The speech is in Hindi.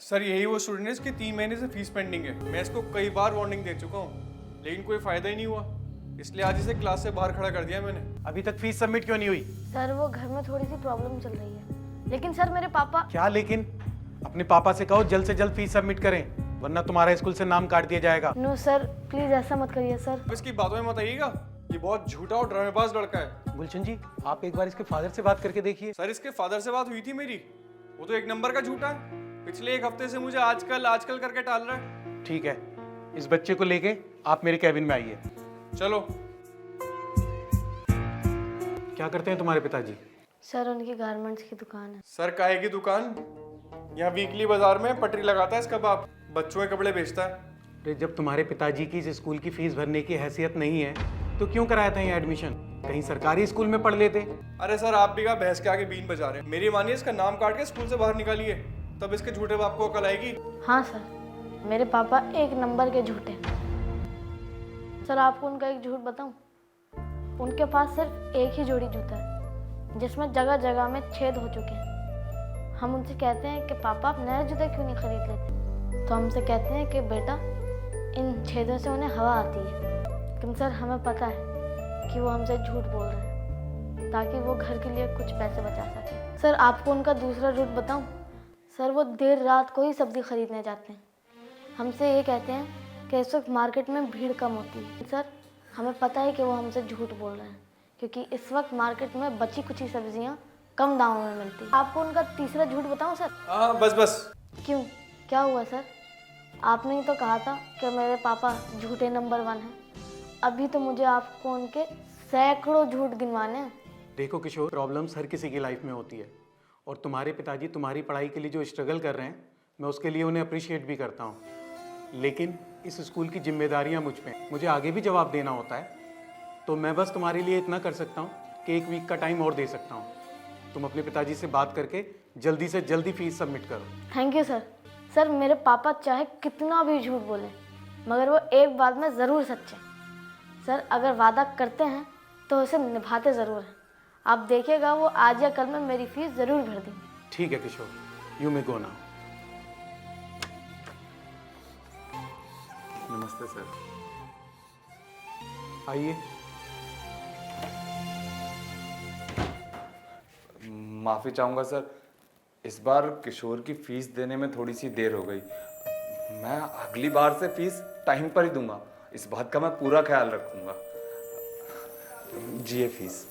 सर यही वो स्टूडेंट है इसकी 3 महीने से फीस पेंडिंग है। मैं इसको कई बार वार्निंग दे चुका हूँ लेकिन कोई फायदा ही नहीं हुआ, इसलिए आज इसे क्लास से बाहर खड़ा कर दिया मैंने। अभी तक फीस सबमिट क्यों नहीं हुई? सर वो घर में थोड़ी सी प्रॉब्लम चल रही है, लेकिन सर मेरे पापा। क्या लेकिन? अपने पापा से कहो जल्द से जल्द फीस सबमिट करें, वरना तुम्हारा स्कूल से नाम काट दिया जाएगा। नो सर, प्लीज ऐसा मत करिए सर। अब इसकी बातों में मत आइएगा, ये बहुत झूठा और ड्रामेबाज लड़का है। गुलशन जी, आप एक बार इसके फादर से बात करके देखिए। सर इसके फादर से बात हुई थी मेरी, वो तो एक नंबर का झूठा है। पिछले 1 हफ्ते से मुझे आजकल आजकल करके टाल रहा है। ठीक है, इस बच्चे को लेके आप मेरे कैबिन में आइए। चलो। क्या करते हैं तुम्हारे पिताजी? सर उनकी गारमेंट्स की दुकान है। सर काहे की दुकान? यहाँ वीकली बाजार में पटरी लगाता है इसका बाप, बच्चों के कपड़े बेचता है। अरे जब तुम्हारे पिताजी की इस स्कूल की फीस भरने की हैसियत नहीं है तो क्यों कराया था ये एडमिशन? कहीं सरकारी स्कूल में पढ़ लेते। अरे सर आप भी का भैंस के आगे बीन बजा रहे हैं। मेरी मानिए इसका नाम काट के स्कूल से बाहर निकालिए, तब इसके झूठे बाप को अकल आएगी। हाँ सर, मेरे पापा एक नंबर के झूठे हैं। सर आपको उनका एक झूठ बताऊं? उनके पास सिर्फ एक ही जोड़ी जूता है जिसमें जगह जगह में छेद हो चुके हैं। हम उनसे कहते हैं कि पापा आप नए जूते क्यों नहीं खरीद लेते, तो हमसे कहते हैं कि बेटा इन छेदों से उन्हें हवा आती है। लेकिन सर हमें पता है कि वो हमसे झूठ बोल रहे हैं ताकि वो घर के लिए कुछ पैसे बचा सके। सर आपको उनका दूसरा झूठ बताऊं? सर वो देर रात को ही सब्जी खरीदने जाते हैं। हमसे ये कहते हैं कि इस वक्त मार्केट में भीड़ कम होती है। सर हमें पता है कि वो हमसे झूठ बोल रहे हैं क्योंकि इस वक्त मार्केट में बची कुची सब्जियां कम दामों में मिलती है। आपको उनका तीसरा झूठ बताऊं सर? हाँ बस बस। क्यों, क्या हुआ सर? आपने ही तो कहा था कि मेरे पापा झूठे नंबर 1 हैं। अभी तो मुझे आपको उनके सैकड़ों झूठ गिनवाने हैं। देखो किशोर, प्रॉब्लम्स हर किसी की लाइफ में होती है और तुम्हारे पिताजी तुम्हारी पढ़ाई के लिए जो स्ट्रगल कर रहे हैं मैं उसके लिए उन्हें अप्रिशिएट भी करता हूँ, लेकिन इस स्कूल की जिम्मेदारियाँ मुझ पे, मुझे आगे भी जवाब देना होता है। तो मैं बस तुम्हारे लिए इतना कर सकता हूँ कि 1 वीक का टाइम और दे सकता हूँ। तुम अपने पिताजी से बात करके जल्दी से जल्दी फीस सबमिट करो। Thank you sir. सर मेरे पापा चाहे कितना भी झूठ बोले मगर वो एक बात में ज़रूर सच्चे। सर अगर वादा करते हैं तो उसे निभाते ज़रूर हैं। आप देखिएगा वो आज या कल में मेरी फीस ज़रूर भर देंगे। ठीक है किशोर, यू मे गो नाउ। नमस्ते सर। आइए। माफ़ी चाहूँगा सर, इस बार किशोर की फीस देने में थोड़ी सी देर हो गई। मैं अगली बार से फीस टाइम पर ही दूंगा, इस बात का मैं पूरा ख्याल रखूँगा। जी ये फीस।